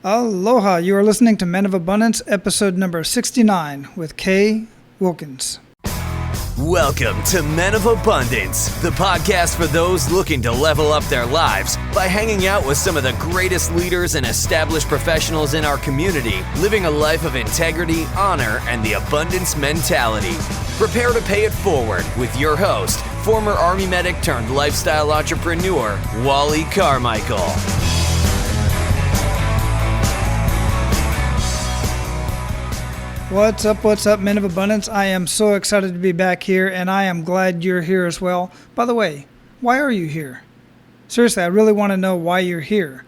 Aloha, you are listening to Men of Abundance, episode number 69 with Kay Wilkins. Welcome to Men of Abundance, the podcast for those looking to level up their lives by hanging out with some of the greatest leaders and established professionals in our community, living a life of integrity, honor, and the abundance mentality. Prepare to pay it forward with your host, former Army medic turned lifestyle entrepreneur, Wally Carmichael. What's up, Men of Abundance? I am so excited to be back here, and I am glad you're here as well. By the way, why are you here? Seriously, I really want to know why you're here.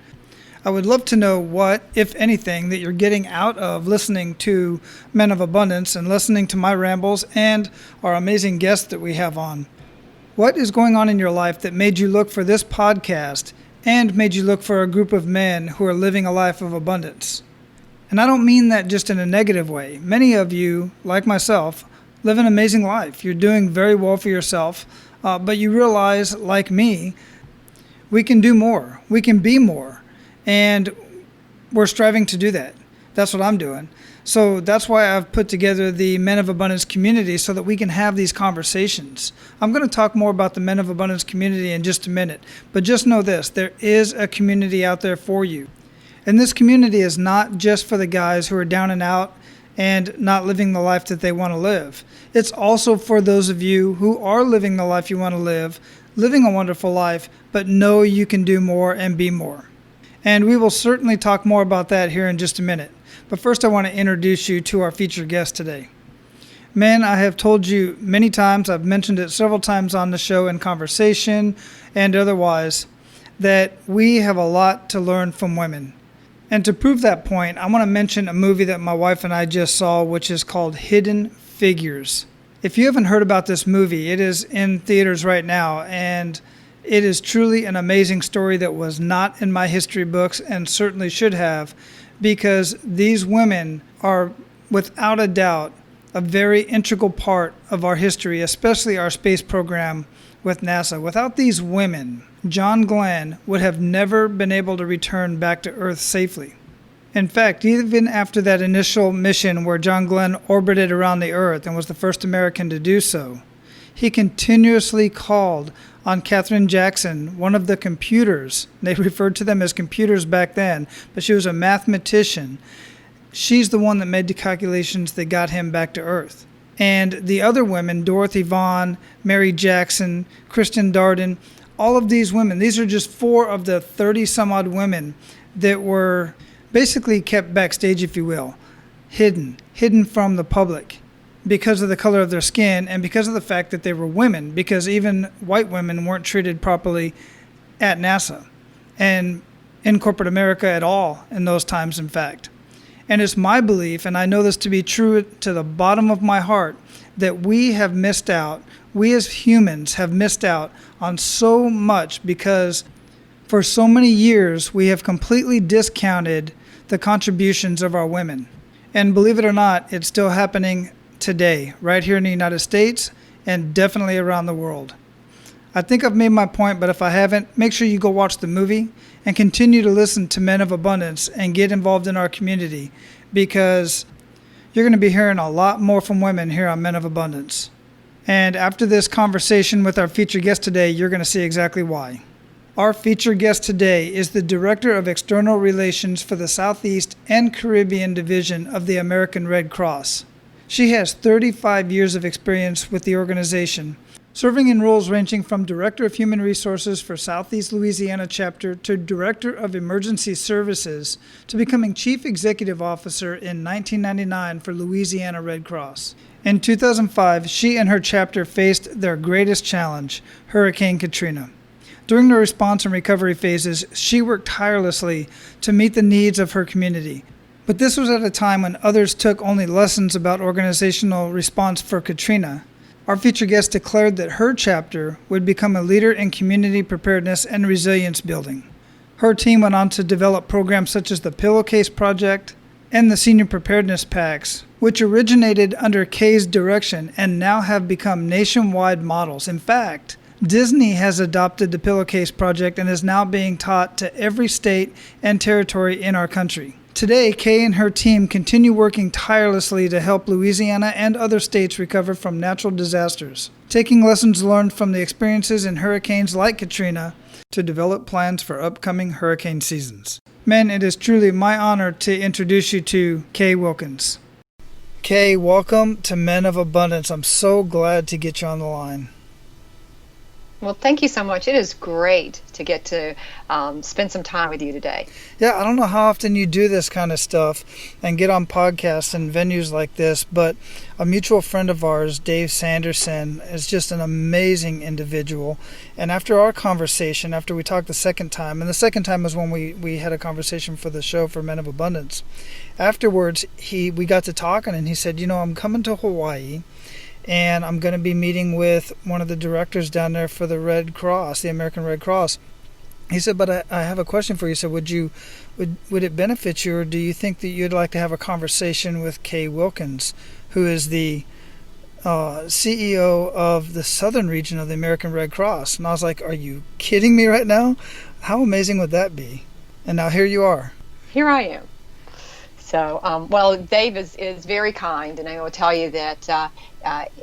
I would love to know what, if anything, that you're getting out of listening to Men of Abundance and listening to my rambles and our amazing guests that we have on. What is going on in your life that made you look for this podcast and made you look for a group of men who are living a life of abundance? And I don't mean that just in a negative way. Many of you, like myself, live an amazing life. You're doing very well for yourself, but you realize, like me, we can do more. We can be more. And we're striving to do that. That's what I'm doing. So that's why I've put together the Men of Abundance community so that we can have these conversations. I'm going to talk more about the Men of Abundance community in just a minute. But just know this, there is a community out there for you. And this community is not just for the guys who are down and out and not living the life that they want to live. It's also for those of you who are living the life you want to live, living a wonderful life, but know you can do more and be more. And we will certainly talk more about that here in just a minute. But first I want to introduce you to our featured guest today. Men, I have told you many times, I've mentioned it several times on the show in conversation and otherwise, that we have a lot to learn from women. And to prove that point, I want to mention a movie that my wife and I just saw, which is called Hidden Figures. If you haven't heard about this movie, it is in theaters right now, and it is truly an amazing story that was not in my history books and certainly should have, because these women are, without a doubt, a very integral part of our history, especially our space program with NASA. Without these women, John Glenn would have never been able to return back to Earth safely. In fact, even after that initial mission where John Glenn orbited around the Earth and was the first American to do so, he continuously called on Katherine Jackson, one of the computers. They referred to them as computers back then, but she was a mathematician. She's the one that made the calculations that got him back to Earth. And the other women, Dorothy Vaughan, Mary Jackson, Kristen Darden, all of these women, these are just 4 of the 30-some-odd women that were basically kept backstage, if you will, hidden from the public because of the color of their skin and because of the fact that they were women, because even white women weren't treated properly at NASA and in corporate America at all in those times, in fact. And it's my belief, and I know this to be true to the bottom of my heart, that we have missed out, we as humans have missed out on so much because for so many years we have completely discounted the contributions of our women. And believe it or not, it's still happening today, right here in the United States and definitely around the world. I think I've made my point, but if I haven't, make sure you go watch the movie and continue to listen to Men of Abundance and get involved in our community, because you're going to be hearing a lot more from women here on Men of Abundance. And after this conversation with our featured guest today, you're going to see exactly why. Our featured guest today is the Director of External Relations for the Southeast and Caribbean Division of the American Red Cross. She has 35 years of experience with the organization, serving in roles ranging from Director of Human Resources for Southeast Louisiana Chapter to Director of Emergency Services to becoming Chief Executive Officer in 1999 for Louisiana Red Cross. In 2005, she and her chapter faced their greatest challenge, Hurricane Katrina. During the response and recovery phases, she worked tirelessly to meet the needs of her community. But this was at a time when others took only lessons about organizational response for Katrina. Our featured guest declared that her chapter would become a leader in community preparedness and resilience building. Her team went on to develop programs such as the Pillowcase Project and the Senior Preparedness Packs, which originated under Kay's direction and now have become nationwide models. In fact, Disney has adopted the Pillowcase Project and is now being taught to every state and territory in our country. Today, Kay and her team continue working tirelessly to help Louisiana and other states recover from natural disasters, taking lessons learned from the experiences in hurricanes like Katrina to develop plans for upcoming hurricane seasons. Men, it is truly my honor to introduce you to Kay Wilkins. Kay, welcome to Men of Abundance. I'm so glad to get you on the line. Well, thank you so much. It is great to get to spend some time with you today. Yeah, I don't know how often you do this kind of stuff and get on podcasts and venues like this, but a mutual friend of ours, Dave Sanderson, is just an amazing individual. And after our conversation, after we talked the second time, and the second time was when we had a conversation for the show for Men of Abundance, afterwards we got to talking and he said, I'm coming to Hawaii, and I'm going to be meeting with one of the directors down there for the Red Cross, the American Red Cross. He said, but I have a question for you. He said, would it benefit you, or do you think that you'd like to have a conversation with Kay Wilkins, who is the CEO of the southern region of the American Red Cross? And I was like, are you kidding me right now? How amazing would that be? And now here you are. Here I am. So, well, Dave is very kind, and I will tell you that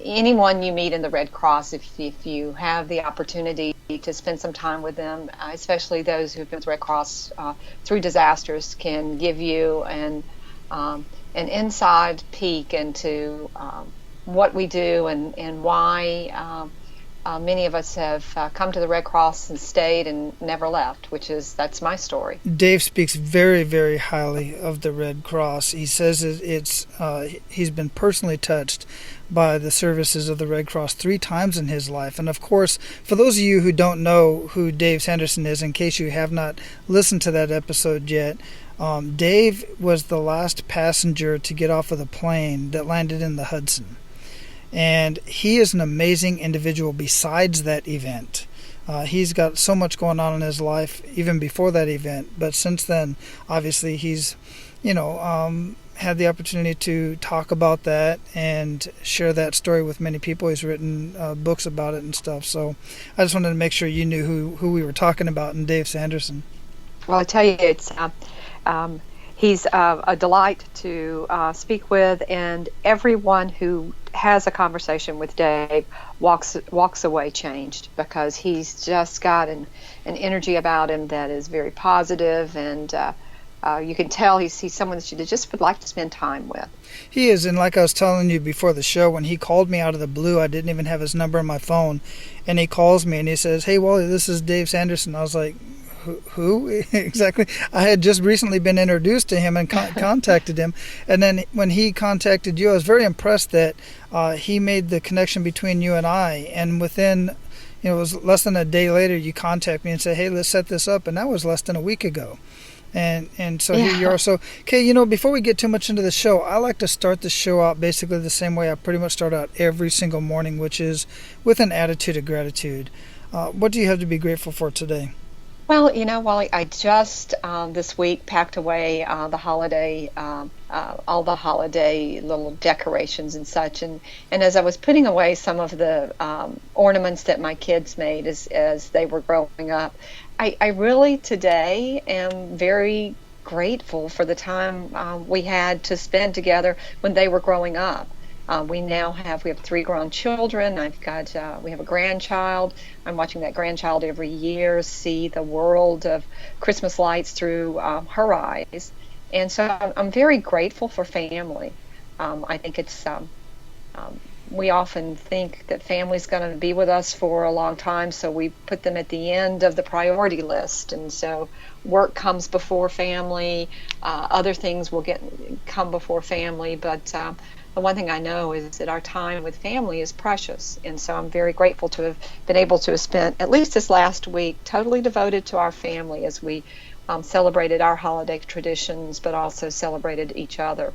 anyone you meet in the Red Cross, if you have the opportunity to spend some time with them, especially those who've been with the Red Cross through disasters, can give you an inside peek into what we do and why many of us have come to the Red Cross and stayed and never left, that's my story. Dave speaks very, very highly of the Red Cross. He says he's been personally touched by the services of the Red Cross 3 times in his life. And of course, for those of you who don't know who Dave Sanderson is, in case you have not listened to that episode yet, Dave was the last passenger to get off of the plane that landed in the Hudson. And he is an amazing individual besides that event. He's got so much going on in his life even before that event. But since then, obviously, he's, had the opportunity to talk about that and share that story with many people. He's written books about it and stuff. So I just wanted to make sure you knew who we were talking about in Dave Sanderson. Well, I tell you, he's a delight to speak with, and everyone who has a conversation with Dave walks away changed, because he's just got an energy about him that is very positive, and you can tell he's someone that you just would like to spend time with. He is, and like I was telling you before the show, when he called me out of the blue, I didn't even have his number on my phone, and he calls me and he says, "Hey Wally, this is Dave Sanderson." I was like, Who exactly? I had just recently been introduced to him and contacted him, and then when he contacted you, I was very impressed that he made the connection between you and I. And within, it was less than a day later, you contact me and say, "Hey, let's set this up," and that was less than a week ago. And so here you are. So, okay, before we get too much into the show, I like to start the show out basically the same way I pretty much start out every single morning, which is with an attitude of gratitude. What do you have to be grateful for today? Well, Wally, I just this week packed away all the holiday little decorations and such, and as I was putting away some of the ornaments that my kids made as they were growing up, I really today am very grateful for the time we had to spend together when they were growing up. We have 3 grown children. We have a grandchild. I'm watching that grandchild every year see the world of Christmas lights through her eyes. And so I'm very grateful for family. I think it's, we often think that family's going to be with us for a long time, so we put them at the end of the priority list. And so work comes before family. Other things will come before family, but the one thing I know is that our time with family is precious, and so I'm very grateful to have been able to have spent at least this last week totally devoted to our family as we celebrated our holiday traditions, but also celebrated each other.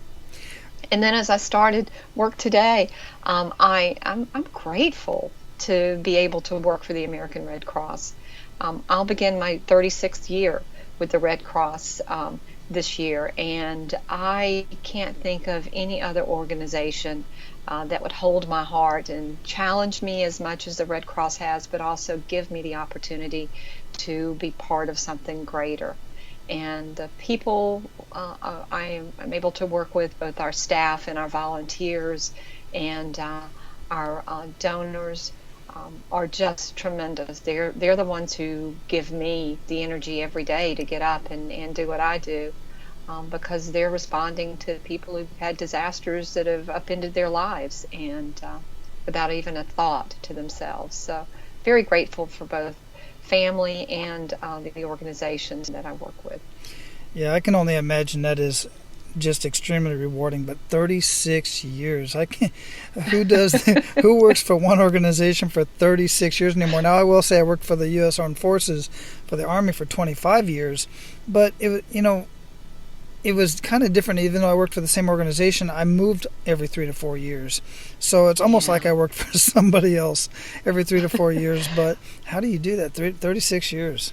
And then as I started work today, I'm grateful to be able to work for the American Red Cross. I'll begin my 36th year with the Red Cross this year, and I can't think of any other organization that would hold my heart and challenge me as much as the Red Cross has, but also give me the opportunity to be part of something greater. and the people I'm able to work with, both our staff and our volunteers and our donors, are just tremendous. They're the ones who give me the energy every day to get up and do what I do, because they're responding to people who've had disasters that have upended their lives, and without even a thought to themselves. So very grateful for both family and the organizations that I work with. Yeah, I can only imagine that is just extremely rewarding. But 36 years, I can't. Who works for one organization for 36 years anymore? Now, I will say I worked for the U.S. Armed Forces, for the Army, for 25 years, but it was kind of different. Even though I worked for the same organization, I moved every 3 to 4 years. So it's almost like I worked for somebody else every 3 to 4 years. But how do you do that? 36 years.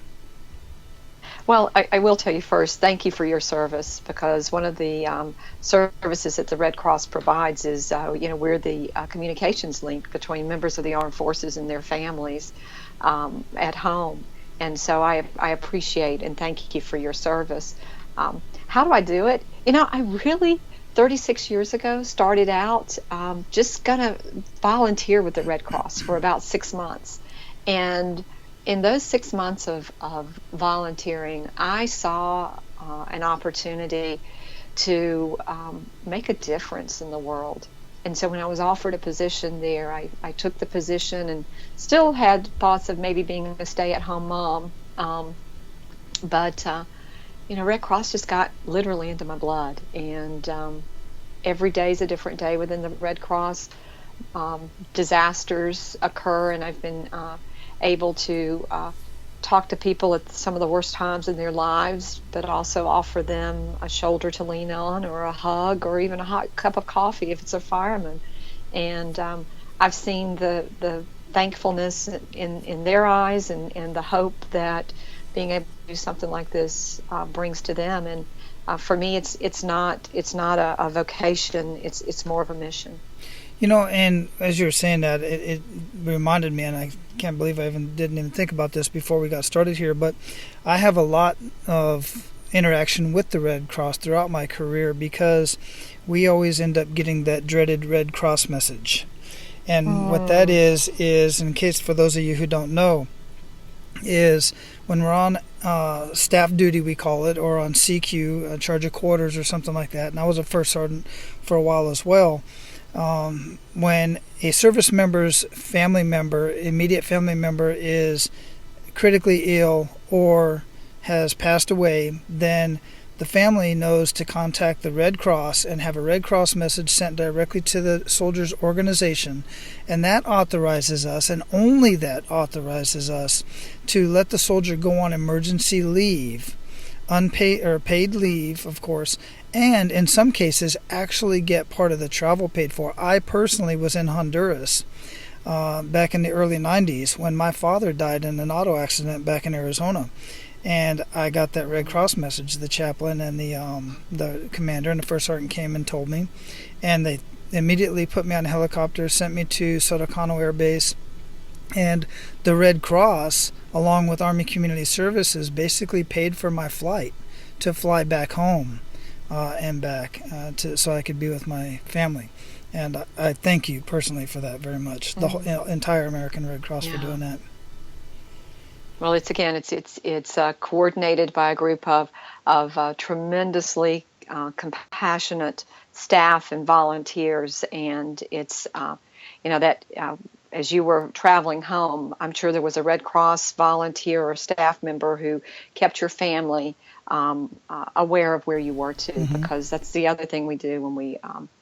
Well, I will tell you first, thank you for your service, because one of the services that the Red Cross provides is, we're the communications link between members of the armed forces and their families at home. And so I appreciate and thank you for your service. How do I do it? I really, 36 years ago, started out just going to volunteer with the Red Cross for about 6 months. And in those 6 months of volunteering, I saw an opportunity to make a difference in the world. And so when I was offered a position there, I took the position and still had thoughts of maybe being a stay-at-home mom. But Red Cross just got literally into my blood. And every day is a different day within the Red Cross. Disasters occur, and I've been able to talk to people at some of the worst times in their lives, but also offer them a shoulder to lean on, or a hug, or even a hot cup of coffee if it's a fireman. And I've seen the thankfulness in their eyes, and the hope that being able to do something like this brings to them. And for me, it's not a vocation; it's more of a mission. And as you were saying that, it reminded me, and I can't believe I didn't even think about this before we got started here, but I have a lot of interaction with the Red Cross throughout my career, because we always end up getting that dreaded Red Cross message. And what that is, in case for those of you who don't know, is when we're on staff duty, we call it, or on CQ, charge of quarters or something like that, and I was a first sergeant for a while as well. When a service member's immediate family member is critically ill or has passed away, then the family knows to contact the Red Cross and have a Red Cross message sent directly to the soldier's organization. And that authorizes us, and only that authorizes us, to let the soldier go on emergency leave, unpaid or paid leave, of course, and in some cases actually get part of the travel paid for. I personally was in Honduras back in the early 90s when my father died in an auto accident back in Arizona, and I got that Red Cross message. The chaplain and the commander and the first sergeant came and told me, and they immediately put me on a helicopter, sent me to Sotocano Air Base, and the Red Cross, along with Army Community Services, basically paid for my flight to fly back home and back so I could be with my family. And I thank you personally for that very much. The whole, entire American Red Cross for doing that. Well, it's coordinated by a group of tremendously compassionate staff and volunteers, and it's that as you were traveling home, I'm sure there was a Red Cross volunteer or staff member who kept your family aware of where you were too, because that's the other thing we do when we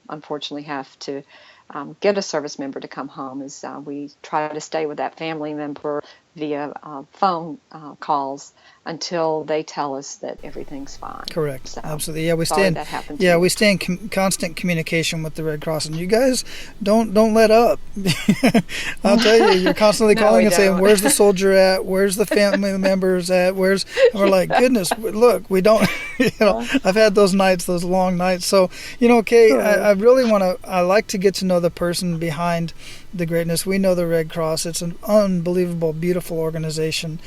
unfortunately have to get a service member to come home, is we try to stay with that family member via phone calls until they tell us that everyth's fine. Correct. So, absolutely. Yeah, we stay in. We stay in constant communication with the Red Cross, and you guys don't let up. I'll tell you, you're constantly calling and saying, "Where's the soldier at? Where's the family members at? Where's?" And we're like, "Goodness, look, we don't." I've had those nights, those long nights. So Kay, I really want to. I like to get to know the person behind the greatness. We know the Red Cross. It's an unbelievable, beautiful organization.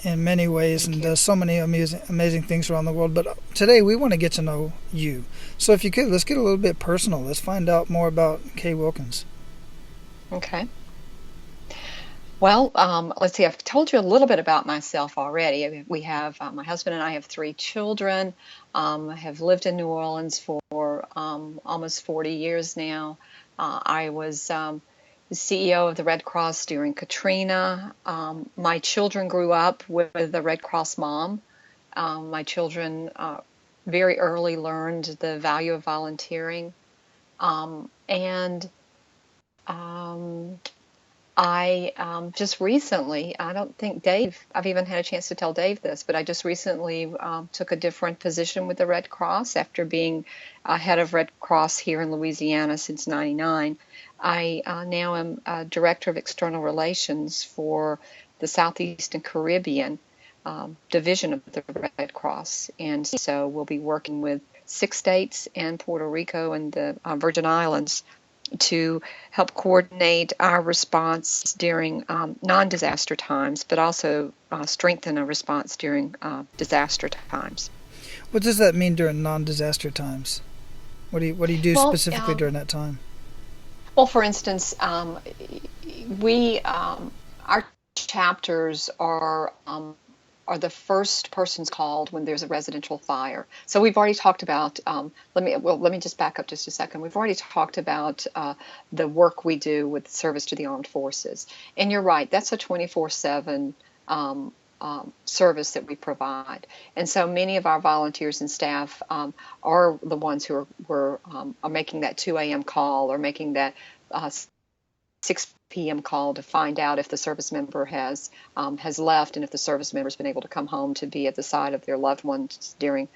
in many ways and does so many amazing things around the world. But today we want to get to know you. So if you could, let's get a little bit personal. Let's find out more about Kay Wilkins. Okay. Well, let's see. I've told you a little bit about myself already. We have my husband and I have 3 children. I have lived in New Orleans for almost 40 years now. I was the CEO of the Red Cross during Katrina. My children grew up with the Red Cross mom. My children very early learned the value of volunteering, and I just recently, I don't think I've even had a chance to tell Dave this, but I just recently took a different position with the Red Cross after being head of Red Cross here in Louisiana since '99. I now am Director of External Relations for the Southeast and Caribbean division of the Red Cross. And so we'll be working with 6 states and Puerto Rico and the Virgin Islands to help coordinate our response during non-disaster times, but also strengthen a response during disaster times. What does that mean during non-disaster times? What do you do specifically during that time? Well, for instance, our chapters are the first persons called when there's a residential fire. So we've already talked about. Let me just back up just a second. We've already talked about the work we do with service to the armed forces, and you're right. That's a 24/7 service that we provide, and so many of our volunteers and staff are the ones who are making that 2 a.m. call or making that 6 p.m. call to find out if the service member has left and if the service member has been able to come home to be at the side of their loved ones during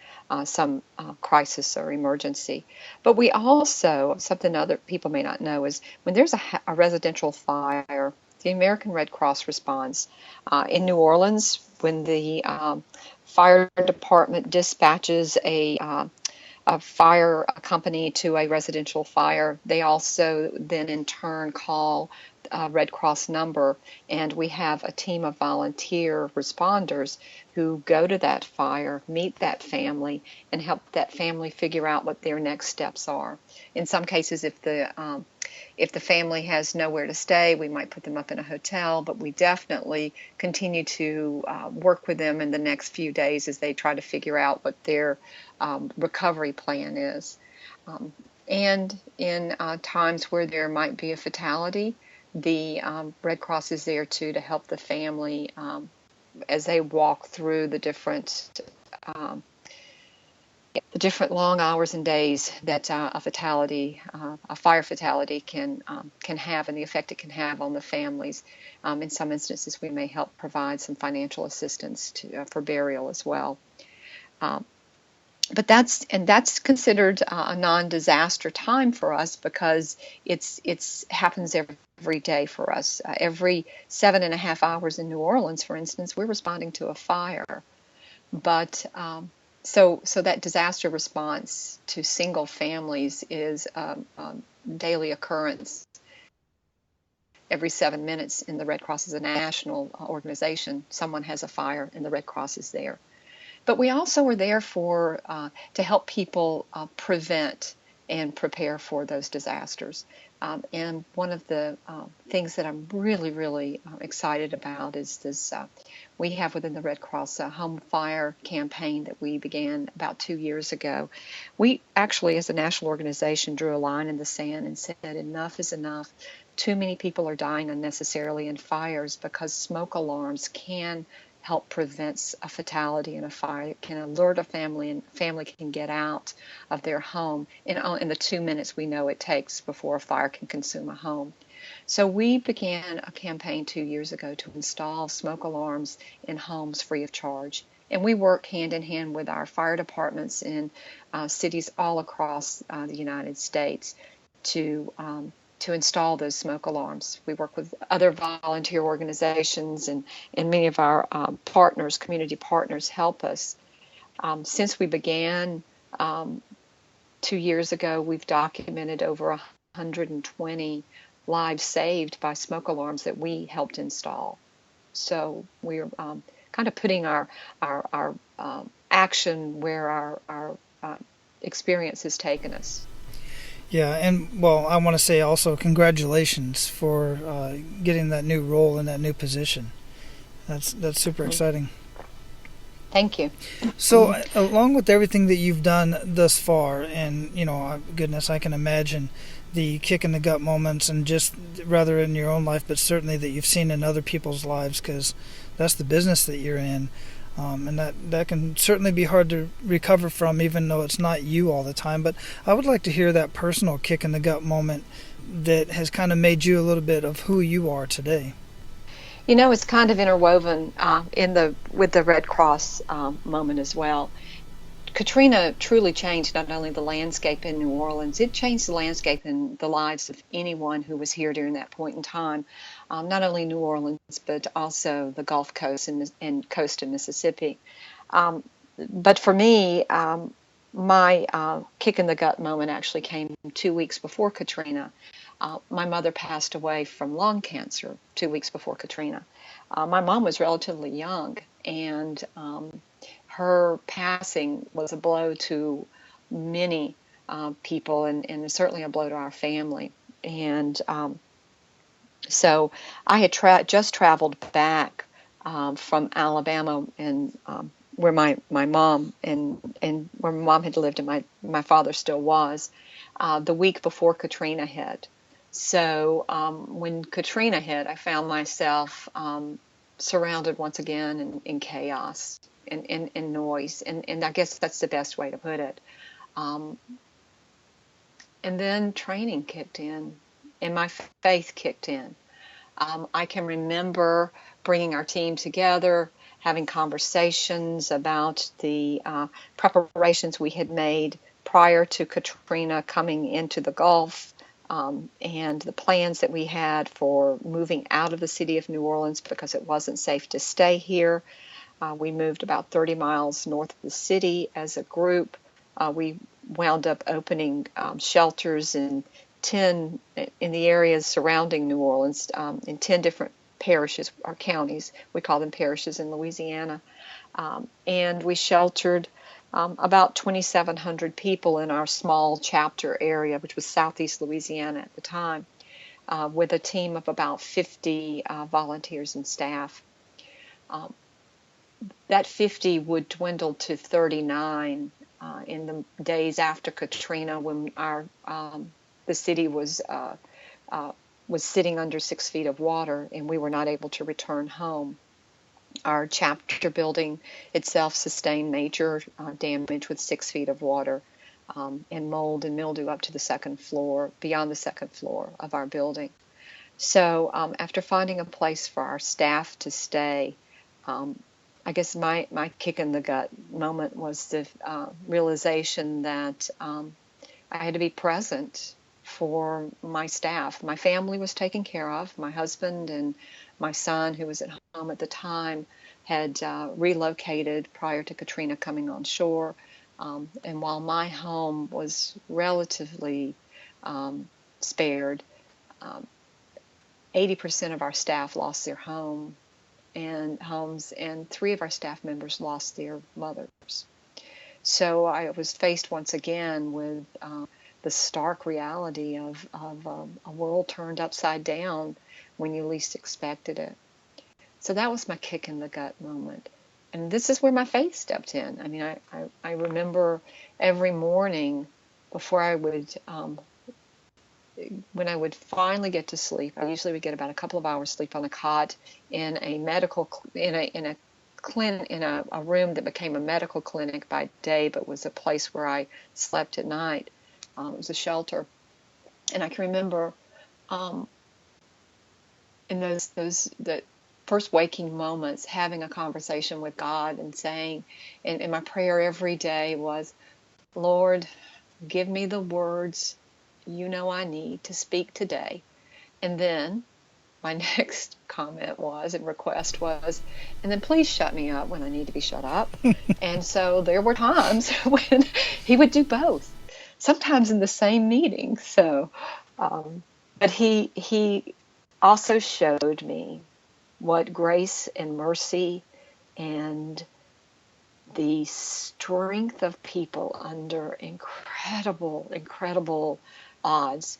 some crisis or emergency. But we also, something other people may not know, is when there's a residential fire, the American Red Cross responds. In New Orleans, when the fire department dispatches a fire company to a residential fire, they also then in turn call a Red Cross number, and we have a team of volunteer responders who go to that fire, meet that family, and help that family figure out what their next steps are. In some cases, if the family has nowhere to stay, we might put them up in a hotel, but we definitely continue to work with them in the next few days as they try to figure out what their recovery plan is. And in times where there might be a fatality, the Red Cross is there too to help the family as they walk through the different long hours and days that a fire fatality can have, and the effect it can have on the families. In some instances, we may help provide some financial assistance for burial as well. But that's considered a non-disaster time for us because it's happens every day for us. Every 7.5 hours in New Orleans, for instance, we're responding to a fire. But so that disaster response to single families is a daily occurrence. Every 7 minutes in the Red Cross is a national organization. Someone has a fire and the Red Cross is there. But we also are there to help people prevent and prepare for those disasters. And one of the things that I'm really, really excited about is this. We have within the Red Cross a home fire campaign that we began about 2 years ago. We actually, as a national organization, drew a line in the sand and said enough is enough. Too many people are dying unnecessarily in fires because smoke alarms can help prevent a fatality in a fire. It can alert a family, and family can get out of their home in the 2 minutes we know it takes before a fire can consume a home. So we began a campaign 2 years ago to install smoke alarms in homes free of charge. And we work hand in hand with our fire departments in cities all across the United States to install those smoke alarms. We work with other volunteer organizations, and many of our partners, community partners, help us. Since we began 2 years ago, we've documented over 120 lives saved by smoke alarms that we helped install. So we're kind of putting our action where our experience has taken us. Yeah, and well, I want to say also congratulations for getting that new role in that new position. That's super exciting. Thank you. So, along with everything that you've done thus far, and goodness, I can imagine the kick in the gut moments, and just rather in your own life, but certainly that you've seen in other people's lives, because that's the business that you're in, and that can certainly be hard to recover from, even though it's not you all the time. But I would like to hear that personal kick in the gut moment that has kind of made you a little bit of who you are today. It's kind of interwoven with the Red Cross moment as well. Katrina truly changed not only the landscape in New Orleans, it changed the landscape in the lives of anyone who was here during that point in time. Not only New Orleans, but also the Gulf Coast and coast of Mississippi. But for me, my kick in the gut moment actually came 2 weeks before Katrina. My mother passed away from lung cancer 2 weeks before Katrina. My mom was relatively young, and her passing was a blow to many people, and certainly a blow to our family. And so I had just traveled back from Alabama, and where my mom and where my mom had lived and my father still was, the week before Katrina hit. So when Katrina hit, I found myself surrounded once again in chaos and noise, and I guess that's the best way to put it. And then training kicked in, and my faith kicked in. I can remember bringing our team together, having conversations about the preparations we had made prior to Katrina coming into the Gulf, and the plans that we had for moving out of the city of New Orleans because it wasn't safe to stay here. We moved about 30 miles north of the city as a group. We wound up opening shelters in the areas surrounding New Orleans, in 10 different parishes or counties. We call them parishes in Louisiana. And we sheltered about 2,700 people in our small chapter area, which was Southeast Louisiana at the time, with a team of about 50 volunteers and staff. That 50 would dwindle to 39 in the days after Katrina, when the city was sitting under 6 feet of water, and we were not able to return home. Our chapter building itself sustained major damage with 6 feet of water, and mold and mildew up to the second floor, beyond the second floor of our building. So after finding a place for our staff to stay, I guess my kick in the gut moment was the realization that I had to be present for my staff. My family was taken care of. My husband and my son, who was at home at the time, had relocated prior to Katrina coming on shore. And while my home was relatively spared, 80% of our staff lost their homes, and 3 of our staff members lost their mothers. So I was faced once again with the stark reality of a world turned upside down when you least expected it. So that was my kick in the gut moment. And this is where my faith stepped in. I mean, I remember every morning before I would, when I would finally get to sleep, I usually would get about a couple of hours sleep on a cot in a room that became a medical clinic by day, but was a place where I slept at night. It was a shelter. And I can remember in the first waking moments, having a conversation with God and saying, and my prayer every day was, Lord, give me the words I need to speak today. And then my next comment was, and request was, and then please shut me up when I need to be shut up. And so there were times when he would do both, sometimes in the same meeting. So, but he also showed me what grace and mercy and the strength of people under incredible odds,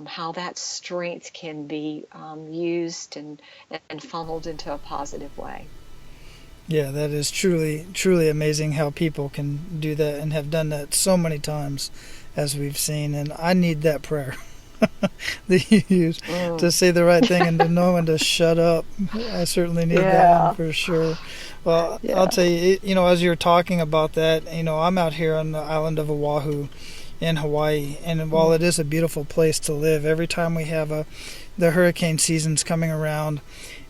how that strength can be used and funneled into a positive way. Yeah, that is truly amazing how people can do that and have done that so many times, as we've seen. And I need that prayer that you use to say the right thing and to know when to shut up. I certainly need that one for sure. Well, I'll tell you, as you're talking about that, I'm out here on the island of Oahu in Hawaii, and while it is a beautiful place to live, every time we have the hurricane season's coming around,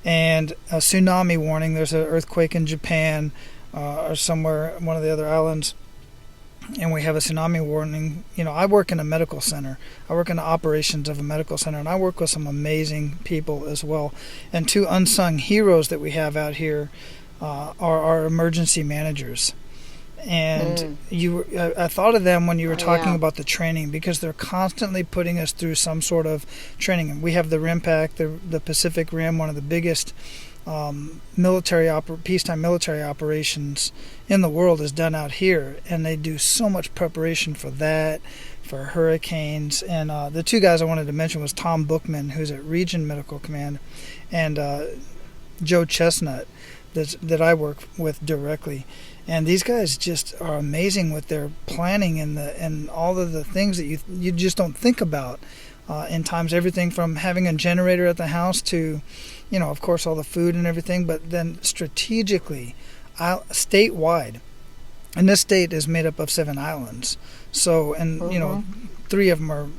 and a tsunami warning. There's an earthquake in Japan or somewhere, one of the other islands, and we have a tsunami warning. I work in a medical center. I work in the operations of a medical center, and I work with some amazing people as well. And two unsung heroes that we have out here are our emergency managers. And I thought of them when you were talking about the training, because they're constantly putting us through some sort of training. And we have the RIMPAC, the Pacific Rim, one of the biggest peacetime military operations in the world is done out here, and they do so much preparation for that, for hurricanes. And the two guys I wanted to mention was Tom Bookman, who's at Region Medical Command, and Joe Chesnut, that I work with directly. And these guys just are amazing with their planning and all of the things that you just don't think about in times. Everything from having a generator at the house to, of course, all the food and everything, but then strategically, statewide. And this state is made up of 7 islands. So, and, 3 of them are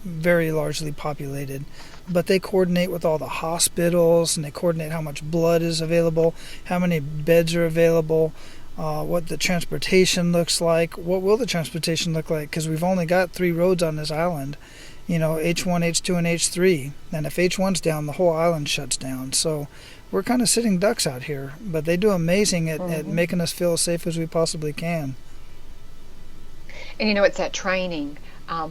very largely populated. But they coordinate with all the hospitals, and they coordinate how much blood is available, how many beds are available, what the transportation looks like. What will the transportation look like? Because we've only got 3 roads on this island, H1, H2, and H3. And if H1's down, the whole island shuts down. So we're kind of sitting ducks out here. But they do amazing at making us feel as safe as we possibly can. And it's that training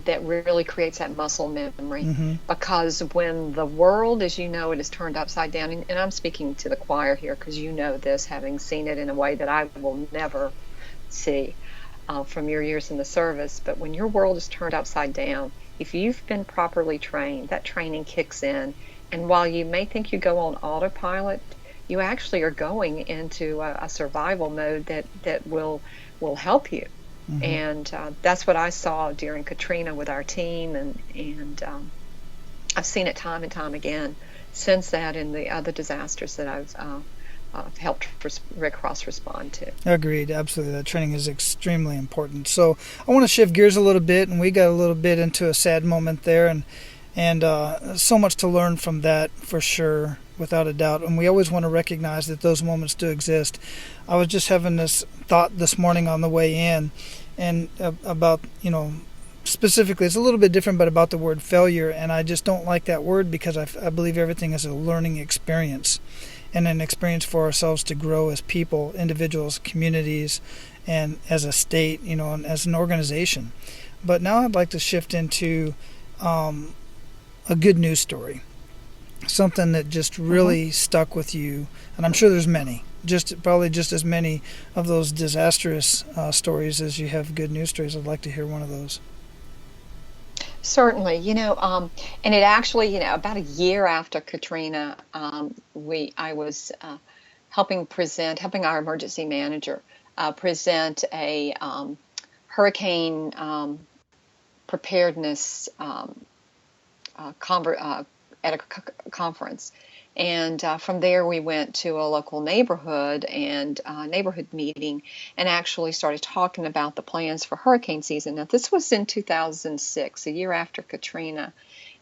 that really creates that muscle memory, because when the world as you know it is turned upside down, and I'm speaking to the choir here because this, having seen it in a way that I will never see from your years in the service, but when your world is turned upside down, if you've been properly trained, that training kicks in, and while you may think you go on autopilot, you actually are going into a survival mode that will help you. And that's what I saw during Katrina with our team, and I've seen it time and time again since that in the other disasters that I've helped Red Cross respond to. Agreed, absolutely. That training is extremely important. So I want to shift gears a little bit, and we got a little bit into a sad moment there, and so much to learn from that for sure, without a doubt. And we always want to recognize that those moments do exist. I was just having this thought this morning on the way in, and about, specifically, it's a little bit different, but about the word failure. And I just don't like that word, because I believe everything is a learning experience, and an experience for ourselves to grow as people, individuals, communities, and as a state, and as an organization. But now I'd like to shift into a good news story, something that just really stuck with you. And I'm sure there's many, probably just as many of those disastrous stories as you have good news stories. I'd like to hear one of those. Certainly, and it actually, about a year after Katrina, I was helping our emergency manager present a hurricane preparedness at a conference. And from there, we went to a local neighborhood meeting, and actually started talking about the plans for hurricane season. Now, this was in 2006, a year after Katrina,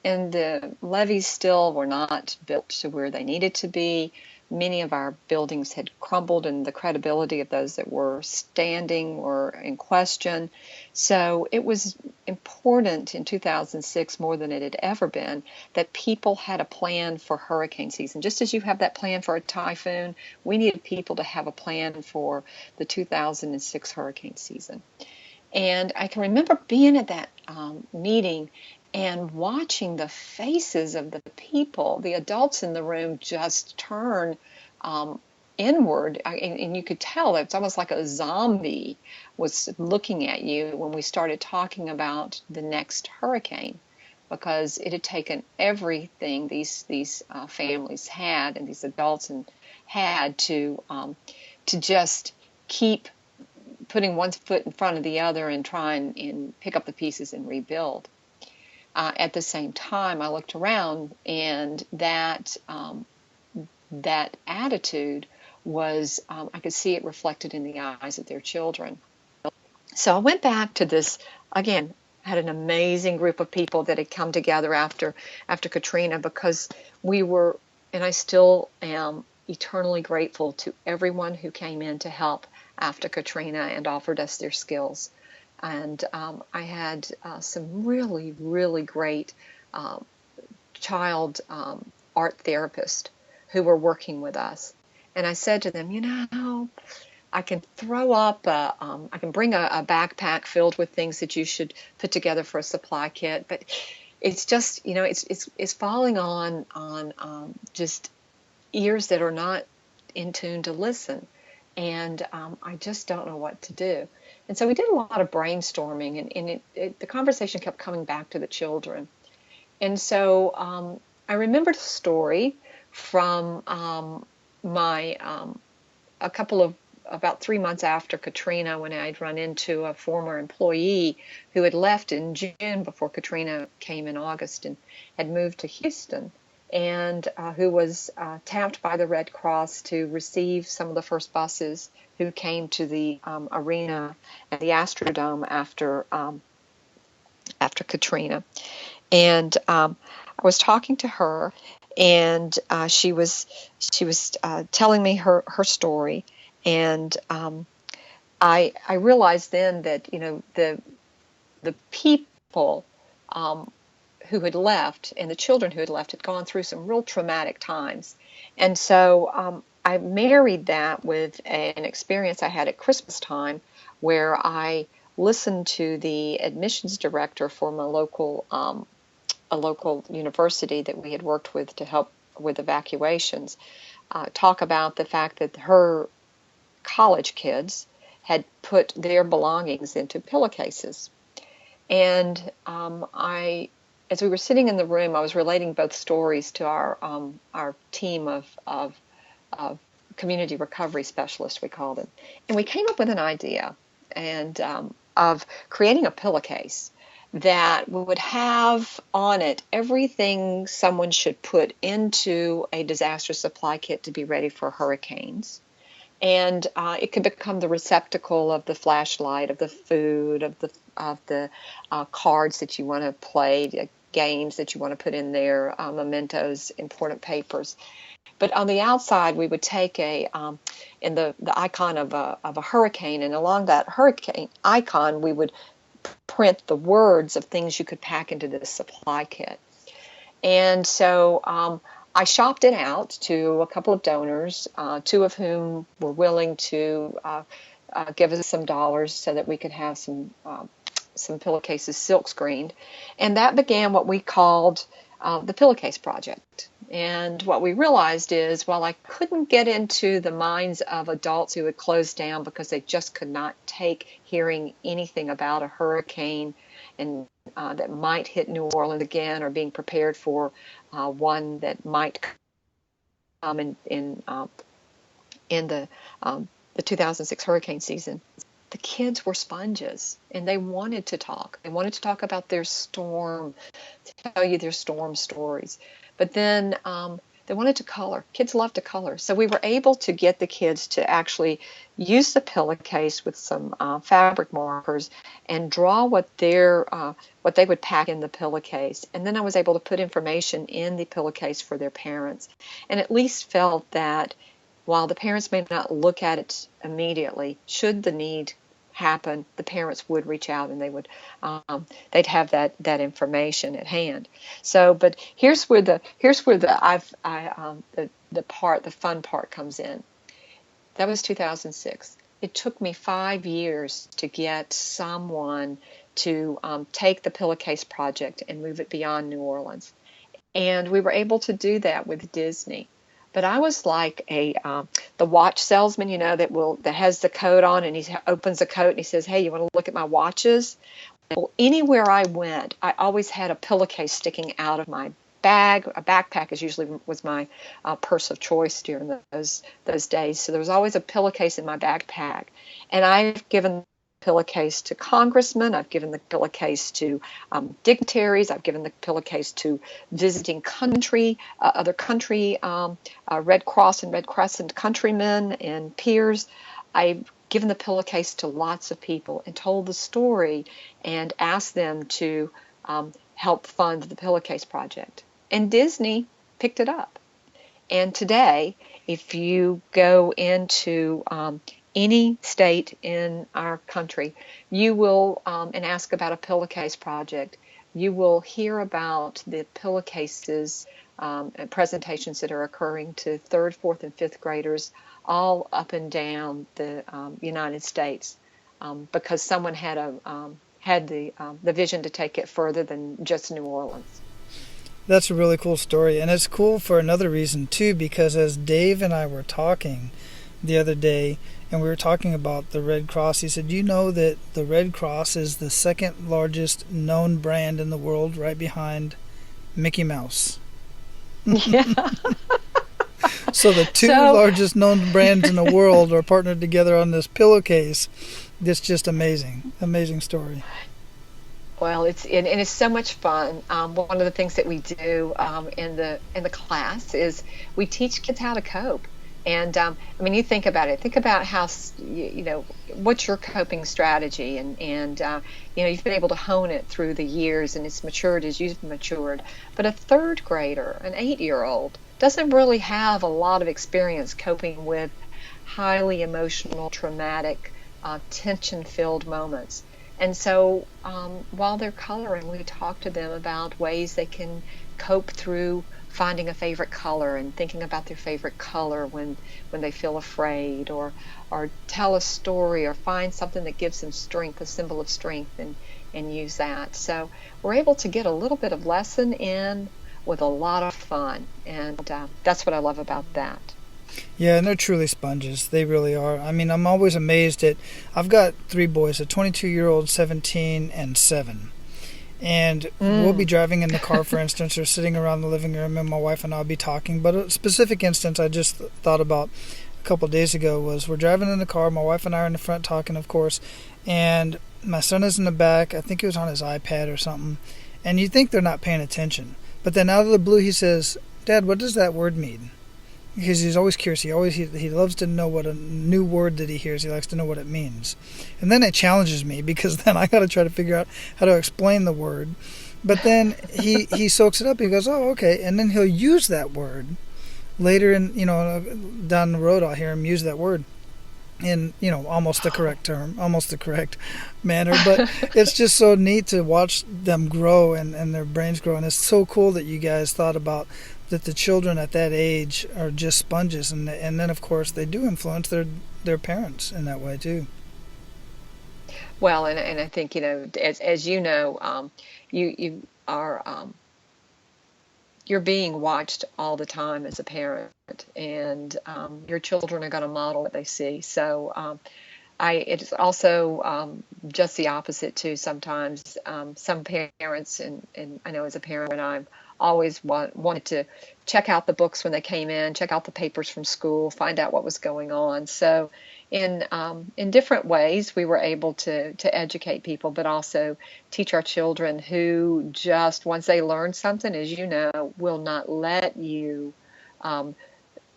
and the levees still were not built to where they needed to be. Many of our buildings had crumbled, and the credibility of those that were standing were in question. So it was important in 2006, more than it had ever been, that people had a plan for hurricane season. Just as you have that plan for a typhoon, we needed people to have a plan for the 2006 hurricane season. And I can remember being at that meeting and watching the faces of the people, the adults in the room, just turn inward, and you could tell it's almost like a zombie was looking at you when we started talking about the next hurricane, because it had taken everything these families had and these adults had to just keep putting one foot in front of the other and try and pick up the pieces and rebuild. At the same time, I looked around, and that attitude was, I could see it reflected in the eyes of their children. So I went back to this, again, had an amazing group of people that had come together after Katrina, because we were, and I still am, eternally grateful to everyone who came in to help after Katrina and offered us their skills. And I had some really, really great child art therapists who were working with us. And I said to them, I can throw up, I can bring a backpack filled with things that you should put together for a supply kit, but it's just, it's falling on just ears that are not in tune to listen. And I just don't know what to do. And so we did a lot of brainstorming, and the conversation kept coming back to the children. And so I remembered a story from about 3 months after Katrina, when I'd run into a former employee who had left in June before Katrina came in August and had moved to Houston, and who was tapped by the Red Cross to receive some of the first buses who came to the arena at the Astrodome after Katrina. And I was talking to her, and she was telling me her story, and I realized then that the people who had left and the children who had left had gone through some real traumatic times. And so I married that with an experience I had at Christmas time, where I listened to the admissions director from a local university that we had worked with to help with evacuations talk about the fact that her college kids had put their belongings into pillowcases. And as we were sitting in the room, I was relating both stories to our team of community recovery specialists, we called them. And we came up with an idea of creating a pillowcase that would have on it everything someone should put into a disaster supply kit to be ready for hurricanes. And it could become the receptacle of the flashlight, of the food, of the cards that you want to play, the games that you want to put in there, mementos, important papers. But on the outside, we would take in the icon of a hurricane, and along that hurricane icon, we would print the words of things you could pack into this supply kit. And so I shopped it out to a couple of donors, two of whom were willing to give us some dollars so that we could have some pillowcases silk screened. And that began what we called the Pillowcase Project. And what we realized is, while I couldn't get into the minds of adults who had closed down because they just could not take hearing anything about a hurricane and that might hit New Orleans again, or being prepared for one that might come in the 2006 hurricane season, the kids were sponges, and they wanted to talk. They wanted to talk about their storm, to tell you their storm stories. But then they wanted to color. Kids love to color. So we were able to get the kids to actually use the pillowcase with some fabric markers and draw what they would pack in the pillowcase. And then I was able to put information in the pillowcase for their parents, and at least felt that while the parents may not look at it immediately, should the need happen, the parents would reach out and they would they'd have that information at hand. So, but here's where the fun part comes in. That was 2006. It took me 5 years to get someone to take the Pillowcase Project and move it beyond New Orleans, and we were able to do that with Disney. But I was like the watch salesman, that has the coat on, and he opens the coat and he says, "Hey, you want to look at my watches?" Well, anywhere I went, I always had a pillowcase sticking out of my bag. A backpack was my purse of choice during those days. So there was always a pillowcase in my backpack, and I've given pillowcase to congressmen. I've given the pillowcase to dignitaries. I've given the pillowcase to visiting other country Red Cross and Red Crescent countrymen and peers. I've given the pillowcase to lots of people and told the story and asked them to help fund the pillowcase project. And Disney picked it up. And today, if you go into any state in our country, you will, and ask about a pillowcase project, you will hear about the pillowcases and presentations that are occurring to 3rd, 4th, and 5th graders all up and down the United States, because someone had the vision to take it further than just New Orleans. That's a really cool story, and it's cool for another reason too, because as Dave and I were talking the other day, and we were talking about the Red Cross, he said, "You know that the Red Cross is the 2nd largest known brand in the world, right behind Mickey Mouse." Yeah. So the two largest known brands in the world are partnered together on this pillowcase. It's just amazing. Amazing story. Well, it's so much fun. One of the things that we do in the class is we teach kids how to cope. And you think about it. Think about how what's your coping strategy, and you've been able to hone it through the years, and it's matured as you've matured. But a 3rd grader, an 8-year-old, doesn't really have a lot of experience coping with highly emotional, traumatic, tension-filled moments. And so while they're coloring, we talk to them about ways they can cope through finding a favorite color and thinking about their favorite color when they feel afraid, or tell a story, or find something that gives them strength, a symbol of strength, and use that. So we're able to get a little bit of lesson in with a lot of fun, and that's what I love about that. Yeah, and they're truly sponges. They really are. I'm always amazed I've got 3 boys, a 22-year-old, 17, and 7. And we'll be driving in the car, for instance, or sitting around the living room, and my wife and I will be talking. But a specific instance I just thought about a couple of days ago was we're driving in the car. My wife and I are in the front talking, of course, and my son is in the back. I think he was on his iPad or something. And you think they're not paying attention. But then out of the blue, he says, "Dad, what does that word mean?" Because he's always curious. He loves to know what a new word that he hears. He likes to know what it means. And then it challenges me, because then I got to try to figure out how to explain the word. But then he soaks it up. He goes, "Oh, okay." And then he'll use that word later down the road. I'll hear him use that word in, almost the correct term, almost the correct manner. But it's just so neat to watch them grow and their brains grow. And it's so cool that you guys thought about that the children at that age are just sponges, and then of course they do influence their parents in that way too. Well, and I think as you know, you are you're being watched all the time as a parent, and your children are going to model what they see. So it's also just the opposite too. Sometimes some parents, and I know as a parent, I'm always wanted to check out the books when they came in, check out the papers from school, find out what was going on. So in different ways, we were able to educate people, but also teach our children, who just, once they learn something, as you know, will not let you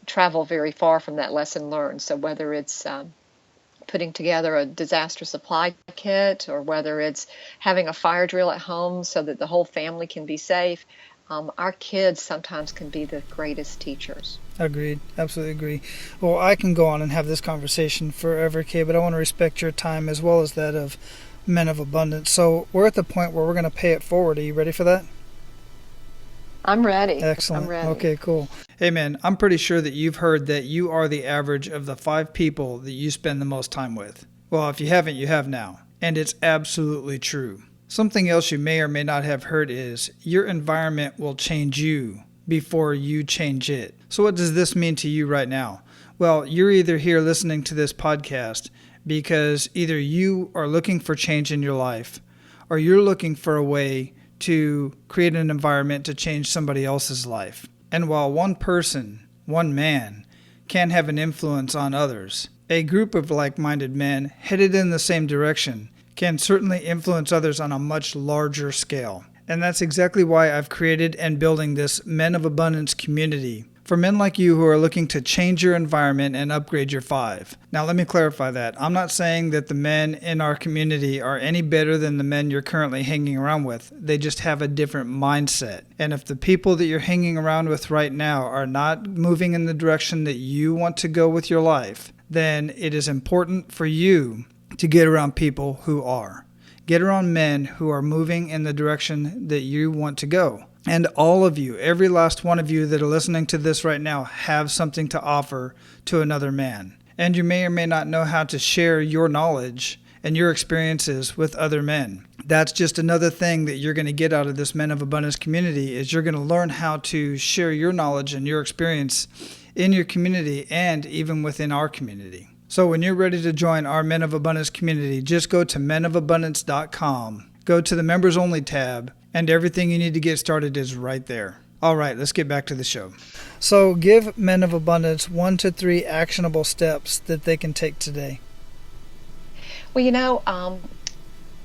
travel very far from that lesson learned. So whether it's putting together a disaster supply kit, or whether it's having a fire drill at home so that the whole family can be safe, our kids sometimes can be the greatest teachers. Agreed. Absolutely agree. Well, I can go on and have this conversation forever, Kay, but I want to respect your time as well as that of Men of Abundance. So we're at the point where we're going to pay it forward. Are you ready for that? I'm ready. Excellent. I'm ready. Okay, cool. Hey, man, I'm pretty sure that you've heard that you are the average of the 5 people that you spend the most time with. Well, if you haven't, you have now. And it's absolutely true. Something else you may or may not have heard is your environment will change you before you change it. So what does this mean to you right now? Well, you're either here listening to this podcast because either you are looking for change in your life or you're looking for a way to create an environment to change somebody else's life. And while one person, one man, can have an influence on others, a group of like-minded men headed in the same direction can certainly influence others on a much larger scale. And that's exactly why I've created and building this Men of Abundance community for men like you who are looking to change your environment and upgrade your five. Now let me clarify that. I'm not saying that the men in our community are any better than the men you're currently hanging around with. They just have a different mindset. And if the people that you're hanging around with right now are not moving in the direction that you want to go with your life, then it is important for you to get around people who are. Get around men who are moving in the direction that you want to go. And all of you, every last one of you that are listening to this right now, have something to offer to another man. And you may or may not know how to share your knowledge and your experiences with other men. That's just another thing that you're going to get out of this Men of Abundance community, is you're going to learn how to share your knowledge and your experience in your community and even within our community. So when you're ready to join our Men of Abundance community, just go to menofabundance.com, go to the Members Only tab, and everything you need to get started is right there. All right, let's get back to the show. So give Men of Abundance 1 to 3 actionable steps that they can take today. Well,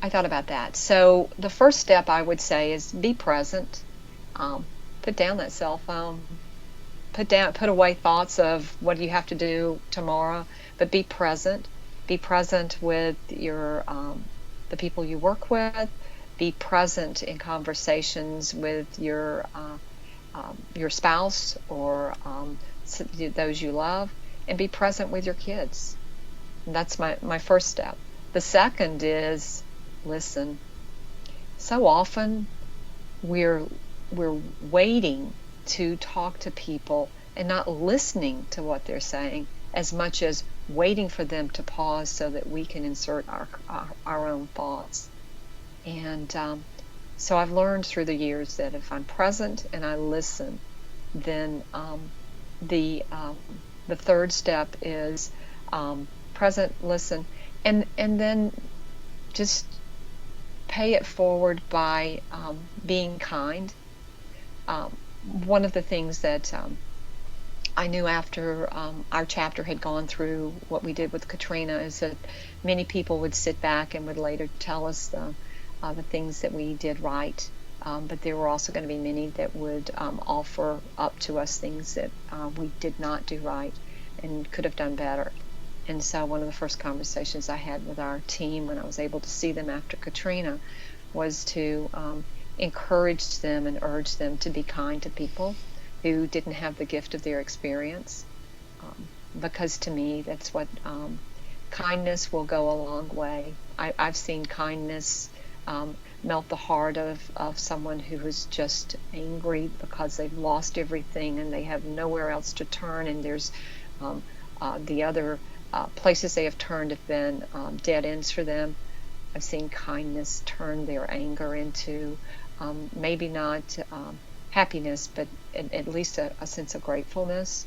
I thought about that. So the first step I would say is be present. Put down that cell phone. Put away thoughts of what you have to do tomorrow, but be present. Be present with your the people you work with. Be present in conversations with your spouse or those you love, and be present with your kids. And that's my first step. The second is listen. So often we're waiting to talk to people and not listening to what they're saying as much as waiting for them to pause so that we can insert our own thoughts. And so I've learned through the years that if I'm present and I listen, then the third step is present, listen, and then just pay it forward by being kind. One of the things that I knew after our chapter had gone through what we did with Katrina is that many people would sit back and would later tell us the things that we did right, but there were also going to be many that would offer up to us things that we did not do right and could have done better. And so one of the first conversations I had with our team when I was able to see them after Katrina was to encourage them and urge them to be kind to people who didn't have the gift of their experience, because to me that's what kindness will go a long way. I've seen kindness melt the heart of someone who is just angry because they've lost everything and they have nowhere else to turn, and there's the other places they have turned have been dead ends for them. I've seen kindness turn their anger into maybe not happiness, but at least a sense of gratefulness.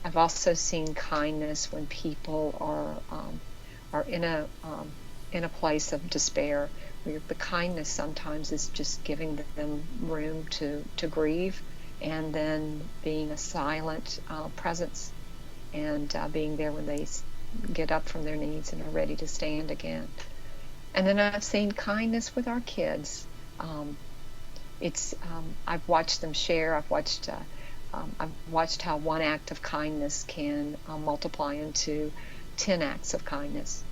I've also seen kindness when people are in a place of despair, where the kindness sometimes is just giving them room to grieve, and then being a silent presence, and being there when they get up from their knees and are ready to stand again. And then I've seen kindness with our kids. I've watched them share. I've watched how one act of kindness can multiply into 10 acts of kindness.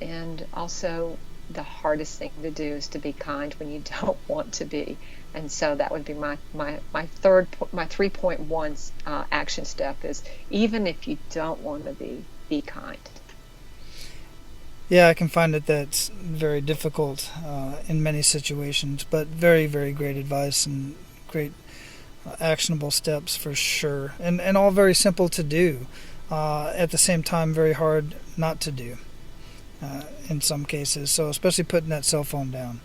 And also, the hardest thing to do is to be kind when you don't want to be. And so that would be my 3.1 action step is, even if you don't want to be kind. Yeah, I can find that that's very difficult in many situations, but very, very great advice and great actionable steps for sure. And all very simple to do. At the same time, very hard not to do in some cases. So especially putting that cell phone down.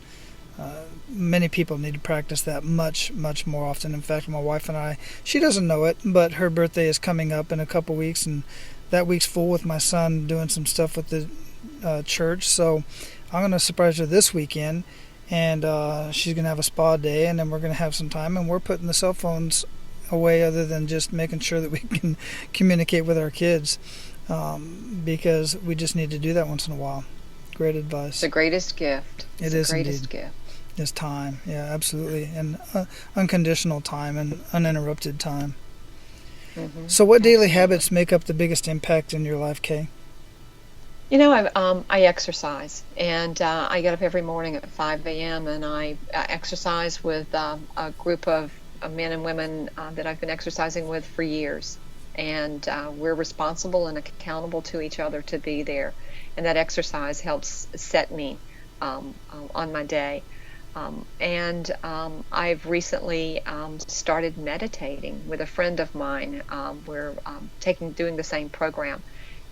Many people need to practice that much, much more often. In fact, my wife and I, she doesn't know it, but her birthday is coming up in a couple weeks, and that week's full with my son doing some stuff with the church. So I'm going to surprise her this weekend, and she's going to have a spa day, and then we're going to have some time, and we're putting the cell phones away other than just making sure that we can communicate with our kids, because we just need to do that once in a while. Great advice. It's the greatest gift. It is the greatest indeed. gift. Is time. Yeah, absolutely. And unconditional time and uninterrupted time. Mm-hmm. So what daily habits make up the biggest impact in your life, Kay? I exercise, and I get up every morning at 5 a.m. and I exercise with a group of men and women that I've been exercising with for years. And we're responsible and accountable to each other to be there. And that exercise helps set me on my day. I've recently started meditating with a friend of mine. We're doing the same program.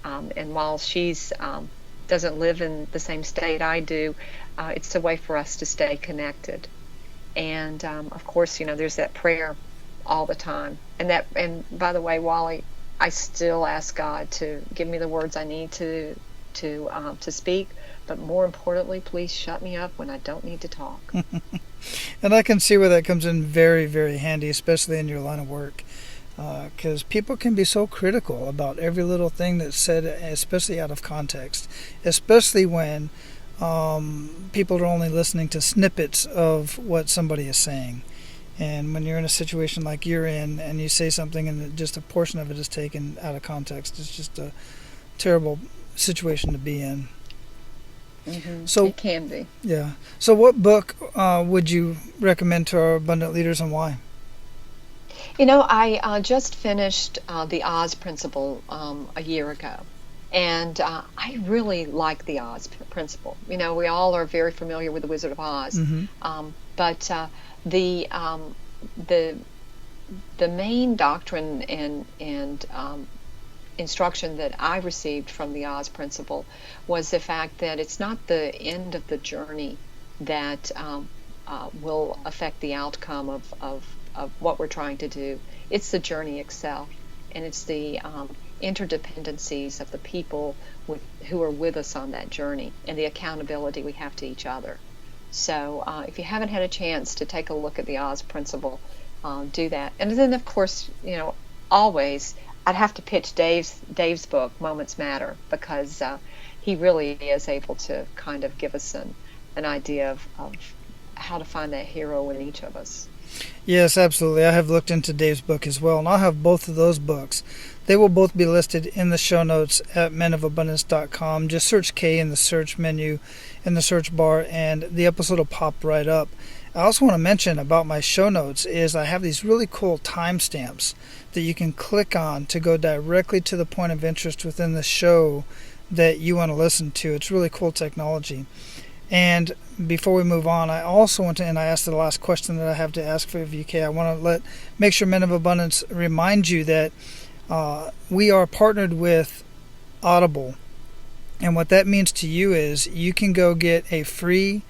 And while she's doesn't live in the same state I do, it's a way for us to stay connected. And of course, there's that prayer all the time. And by the way, Wally, I still ask God to give me the words I need to speak. But more importantly, please shut me up when I don't need to talk. And I can see where that comes in very, very handy, especially in your line of work. Because people can be so critical about every little thing that's said, especially out of context, especially when people are only listening to snippets of what somebody is saying. And when you're in a situation like you're in and you say something and just a portion of it is taken out of context, it's just a terrible situation to be in. Mm-hmm. So it can be. Yeah. So what book would you recommend to our abundant leaders, and why? I just finished The Oz Principle a year ago, and I really like The Oz Principle. We all are very familiar with The Wizard of Oz, Mm-hmm. But the main doctrine and instruction that I received from the Oz Principle was the fact that it's not the end of the journey that will affect the outcome of what we're trying to do. It's the journey itself, and it's the interdependencies of the people who are with us on that journey, and the accountability we have to each other. So if you haven't had a chance to take a look at the Oz Principle, do that. And then, of course, always I'd have to pitch Dave's book, Moments Matter, because he really is able to kind of give us an idea of how to find that hero in each of us. Yes, absolutely. I have looked into Dave's book as well, and I'll have both of those books. They will both be listed in the show notes at menofabundance.com. Just search K in the search menu in the search bar, and the episode will pop right up. I also want to mention about my show notes is I have these really cool timestamps that you can click on to go directly to the point of interest within the show that you want to listen to. It's really cool technology. And before we move on, I also want to, and I asked the last question that I have to ask for VK, I want to make sure Men of Abundance remind you that we are partnered with Audible. And what that means to you is you can go get a free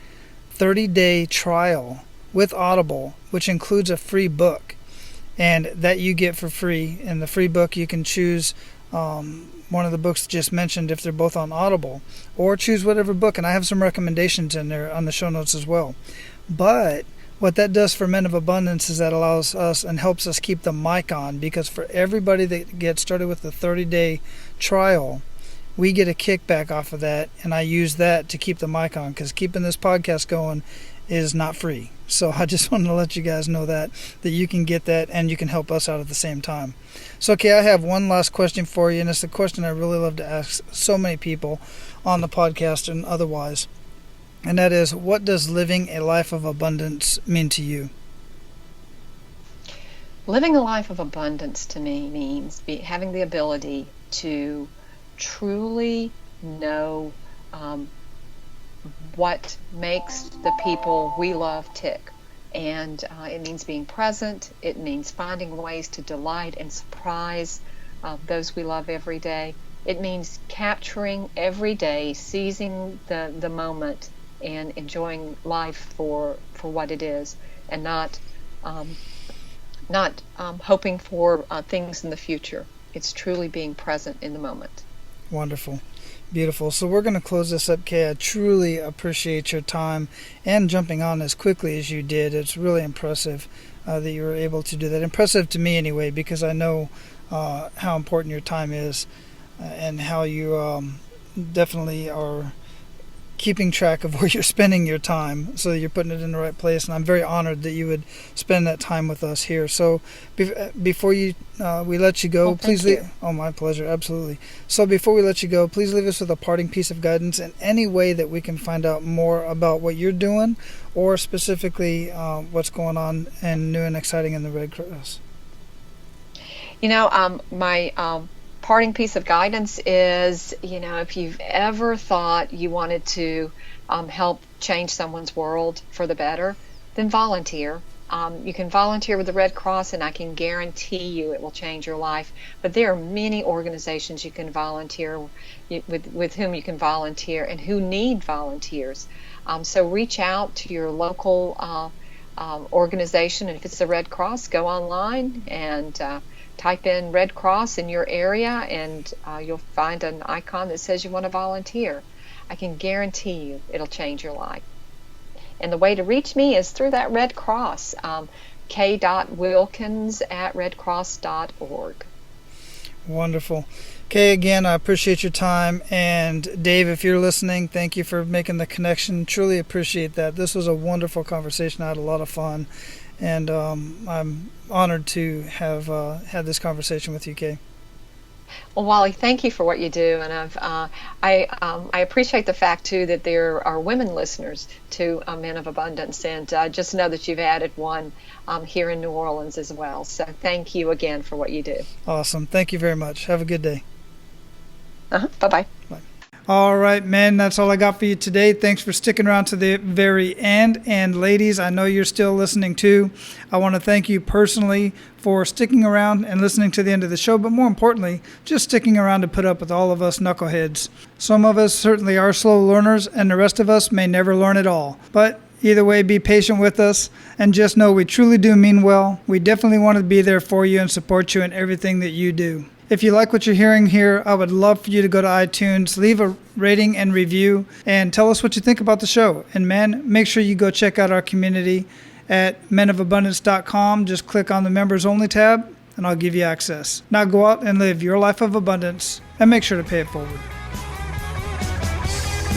30-day trial with Audible, which includes a free book, and that you get for free. In the free book, you can choose one of the books just mentioned if they're both on Audible, or choose whatever book, and I have some recommendations in there on the show notes as well. But what that does for Men of Abundance is that allows us and helps us keep the mic on, because for everybody that gets started with the 30-day trial, we get a kickback off of that, and I use that to keep the mic on, because keeping this podcast going is not free. So I just wanted to let you guys know that you can get that and you can help us out at the same time. So, okay, I have one last question for you, and it's a question I really love to ask so many people on the podcast and otherwise. And that is, what does living a life of abundance mean to you? Living a life of abundance to me means having the ability to truly know what makes the people we love tick. And it means being present. It means finding ways to delight and surprise those we love every day. It means capturing every day, seizing the moment and enjoying life for what it is, and not hoping for things in the future. It's truly being present in the moment. Wonderful. Beautiful. So we're going to close this up, Kay. I truly appreciate your time and jumping on as quickly as you did. It's really impressive that you were able to do that. Impressive to me anyway, because I know how important your time is and how you definitely are keeping track of where you're spending your time so that you're putting it in the right place. And I'm very honored that you would spend that time with us here. So before we let you go, please leave. Oh, my pleasure. Absolutely. So before we let you go, please leave us with a parting piece of guidance in any way that we can find out more about what you're doing, or specifically what's going on and new and exciting in the Red Cross. My parting piece of guidance is, if you've ever thought you wanted to help change someone's world for the better, then volunteer. You can volunteer with the Red Cross, and I can guarantee you it will change your life. But there are many organizations you can volunteer with whom you can volunteer and who need volunteers. So reach out to your local organization, and if it's the Red Cross, go online and type in Red Cross in your area, and you'll find an icon that says you want to volunteer. I can guarantee you it'll change your life. And the way to reach me is through that Red Cross, k.wilkins@redcross.org. Wonderful. Kay, again, I appreciate your time. And Dave, if you're listening, thank you for making the connection. Truly appreciate that. This was a wonderful conversation. I had a lot of fun. And I'm honored to have had this conversation with you, Kay. Well, Wally, thank you for what you do, and I appreciate the fact too that there are women listeners to Men of Abundance, and just know that you've added one here in New Orleans as well. So thank you again for what you do. Awesome. Thank you very much. Have a good day. Bye-bye. Bye. All right, men, that's all I got for you today. Thanks for sticking around to the very end. And ladies, I know you're still listening too. I want to thank you personally for sticking around and listening to the end of the show, but more importantly, just sticking around to put up with all of us knuckleheads. Some of us certainly are slow learners, and the rest of us may never learn at all. But either way, be patient with us, and just know we truly do mean well. We definitely want to be there for you and support you in everything that you do. If you like what you're hearing here, I would love for you to go to iTunes, leave a rating and review, and tell us what you think about the show. And man, make sure you go check out our community at menofabundance.com. Just click on the Members Only tab, and I'll give you access. Now go out and live your life of abundance, and make sure to pay it forward.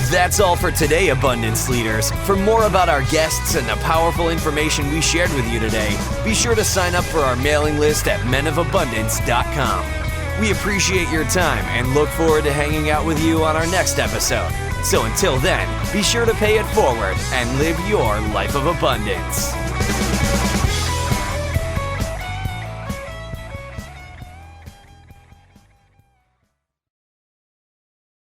That's all for today, Abundance Leaders. For more about our guests and the powerful information we shared with you today, be sure to sign up for our mailing list at menofabundance.com. We appreciate your time and look forward to hanging out with you on our next episode. So until then, be sure to pay it forward and live your life of abundance.